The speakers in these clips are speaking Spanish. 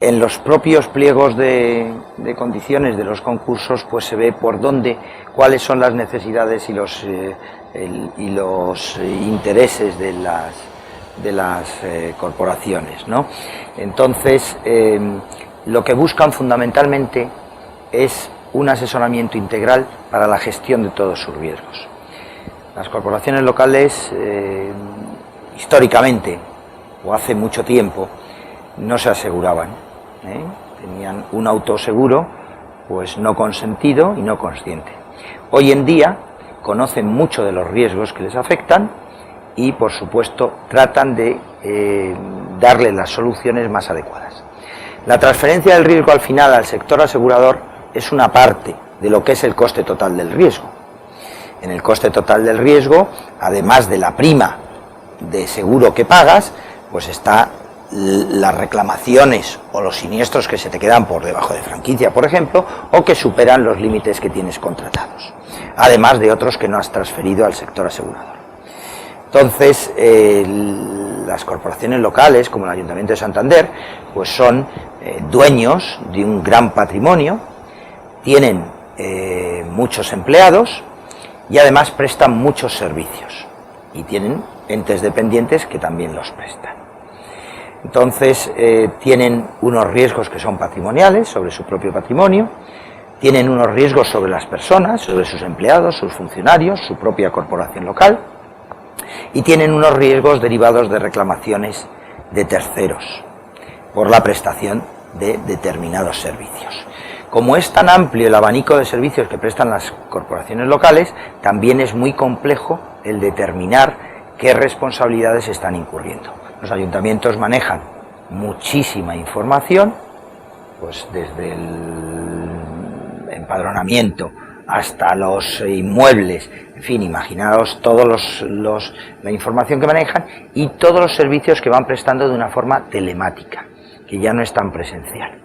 En los propios pliegos de condiciones de los concursos, pues se ve por dónde, cuáles son las necesidades y los intereses de las corporaciones, ¿no? Entonces, lo que buscan fundamentalmente es un asesoramiento integral para la gestión de todos sus riesgos. Las corporaciones locales, históricamente, o hace mucho tiempo, no se aseguraban, tenían un autoseguro pues no consentido y no consciente. Hoy en día conocen mucho de los riesgos que les afectan y, por supuesto, tratan de darle las soluciones más adecuadas. La transferencia del riesgo al final al sector asegurador es una parte de lo que es el coste total del riesgo. En el coste total del riesgo, además de la prima de seguro que pagas, pues está las reclamaciones o los siniestros que se te quedan por debajo de franquicia, por ejemplo, o que superan los límites que tienes contratados, además de otros que no has transferido al sector asegurador. Entonces, las corporaciones locales, como el Ayuntamiento de Santander, pues son dueños de un gran patrimonio, tienen muchos empleados y además prestan muchos servicios y tienen entes dependientes que también los prestan. Entonces, tienen unos riesgos que son patrimoniales, sobre su propio patrimonio, tienen unos riesgos sobre las personas, sobre sus empleados, sus funcionarios, su propia corporación local, y tienen unos riesgos derivados de reclamaciones de terceros por la prestación de determinados servicios. Como es tan amplio el abanico de servicios que prestan las corporaciones locales, también es muy complejo el determinar qué responsabilidades están incurriendo. Los ayuntamientos manejan muchísima información, pues desde el empadronamiento hasta los inmuebles, en fin, imaginaos todos la información que manejan y todos los servicios que van prestando de una forma telemática, que ya no es tan presencial.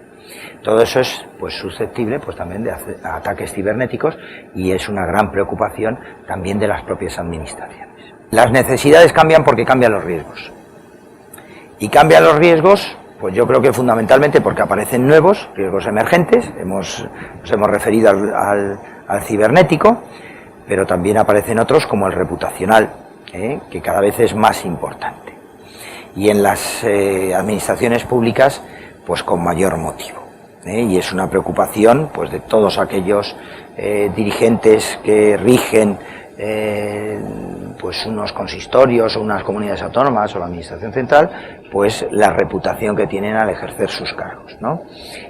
Todo eso es pues susceptible pues también de ataques cibernéticos y es una gran preocupación también de las propias administraciones. Las necesidades cambian porque cambian los riesgos. Y cambian los riesgos, pues yo creo que fundamentalmente porque aparecen nuevos riesgos emergentes, nos hemos referido al cibernético, pero también aparecen otros como el reputacional, que cada vez es más importante. Y en las administraciones públicas, pues con mayor motivo. Y es una preocupación pues de todos aquellos dirigentes que rigen pues unos consistorios o unas comunidades autónomas o la administración central, pues la reputación que tienen al ejercer sus cargos, ¿no?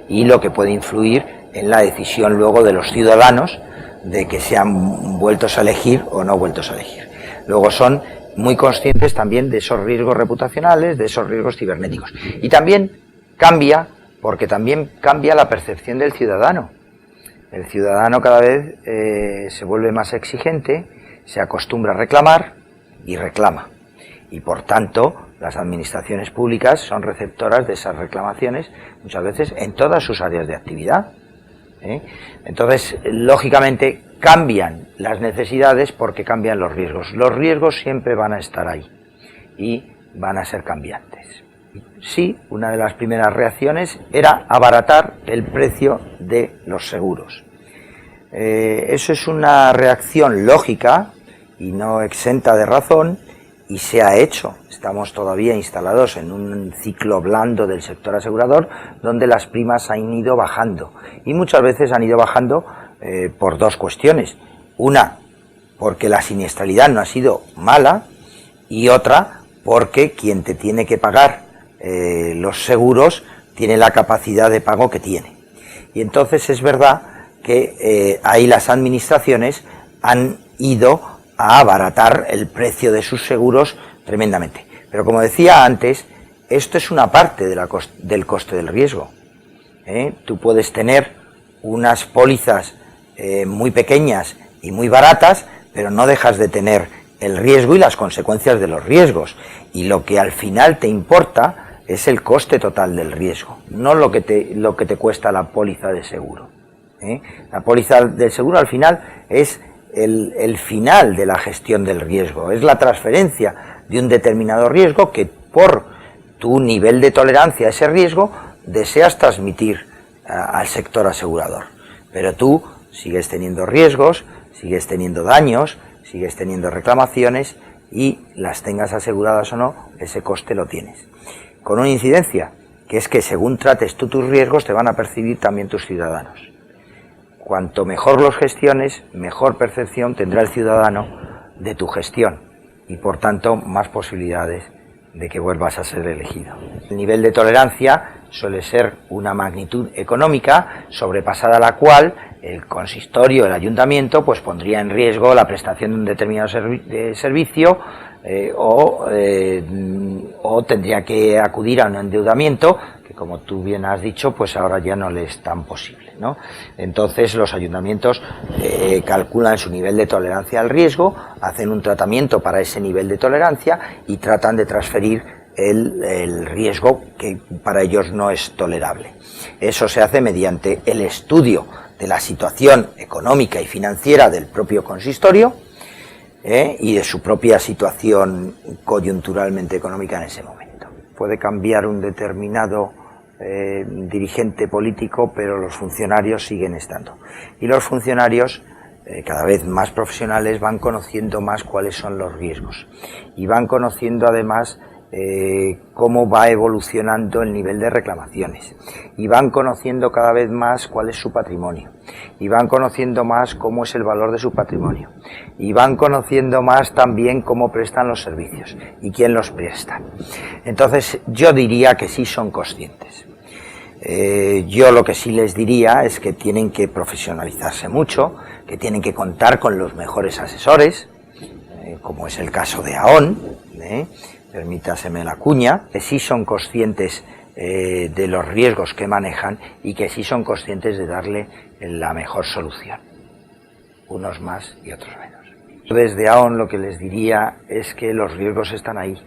Y lo que puede influir en la decisión luego de los ciudadanos de que sean vueltos a elegir o no vueltos a elegir. Luego son muy conscientes también de esos riesgos reputacionales, de esos riesgos cibernéticos. Y también cambia, porque también cambia la percepción del ciudadano. El ciudadano cada vez se vuelve más exigente, se acostumbra a reclamar y reclama. Y por tanto, las administraciones públicas son receptoras de esas reclamaciones, muchas veces en todas sus áreas de actividad. Entonces, lógicamente, cambian las necesidades porque cambian los riesgos. Los riesgos siempre van a estar ahí y van a ser cambiantes. Sí, una de las primeras reacciones era abaratar el precio de los seguros. Eso es una reacción lógica y no exenta de razón, y se ha hecho. Estamos todavía instalados en un ciclo blando del sector asegurador donde las primas han ido bajando, y muchas veces han ido bajando por dos cuestiones. Una, porque la siniestralidad no ha sido mala, y otra, porque quien te tiene que pagar los seguros tiene la capacidad de pago que tiene. Y entonces es verdad que ahí las administraciones han ido a abaratar el precio de sus seguros tremendamente. Pero como decía antes, esto es una parte del coste del riesgo. Tú puedes tener unas pólizas muy pequeñas y muy baratas, pero no dejas de tener el riesgo y las consecuencias de los riesgos. Y lo que al final te importa es el coste total del riesgo, no lo que te cuesta la póliza de seguro. La póliza del seguro al final es el final de la gestión del riesgo, es la transferencia de un determinado riesgo que por tu nivel de tolerancia a ese riesgo deseas transmitir al sector asegurador. Pero tú sigues teniendo riesgos, sigues teniendo daños, sigues teniendo reclamaciones y las tengas aseguradas o no, ese coste lo tienes. Con una incidencia, que es que según trates tú tus riesgos te van a percibir también tus ciudadanos. Cuanto mejor los gestiones, mejor percepción tendrá el ciudadano de tu gestión y por tanto más posibilidades de que vuelvas a ser elegido. El nivel de tolerancia suele ser una magnitud económica sobrepasada la cual el consistorio, el ayuntamiento, pues pondría en riesgo la prestación de un determinado servicio o tendría que acudir a un endeudamiento que, como tú bien has dicho, pues ahora ya no le es tan posible, ¿no? Entonces los ayuntamientos calculan su nivel de tolerancia al riesgo, hacen un tratamiento para ese nivel de tolerancia y tratan de transferir el riesgo que para ellos no es tolerable. Eso se hace mediante el estudio de la situación económica y financiera del propio consistorio y de su propia situación coyunturalmente económica en ese momento. Puede cambiar un determinado dirigente político, pero los funcionarios siguen estando. Y los funcionarios cada vez más profesionales van conociendo más cuáles son los riesgos y van conociendo además cómo va evolucionando el nivel de reclamaciones y van conociendo cada vez más cuál es su patrimonio y van conociendo más cómo es el valor de su patrimonio y van conociendo más también cómo prestan los servicios y quién los presta. Entonces yo diría que sí son conscientes. Yo lo que sí les diría es que tienen que profesionalizarse mucho, que tienen que contar con los mejores asesores, como es el caso de AON, permítaseme la cuña, que sí son conscientes de los riesgos que manejan y que sí son conscientes de darle la mejor solución, unos más y otros menos. Desde AON lo que les diría es que los riesgos están ahí,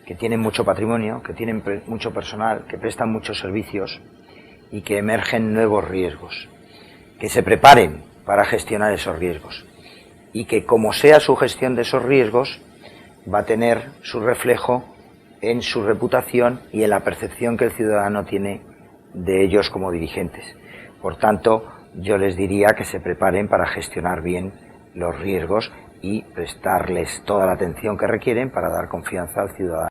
que tienen mucho patrimonio, que tienen mucho personal, que prestan muchos servicios y que emergen nuevos riesgos, que se preparen para gestionar esos riesgos y que como sea su gestión de esos riesgos va a tener su reflejo en su reputación y en la percepción que el ciudadano tiene de ellos como dirigentes. Por tanto, yo les diría que se preparen para gestionar bien los riesgos y prestarles toda la atención que requieren para dar confianza al ciudadano.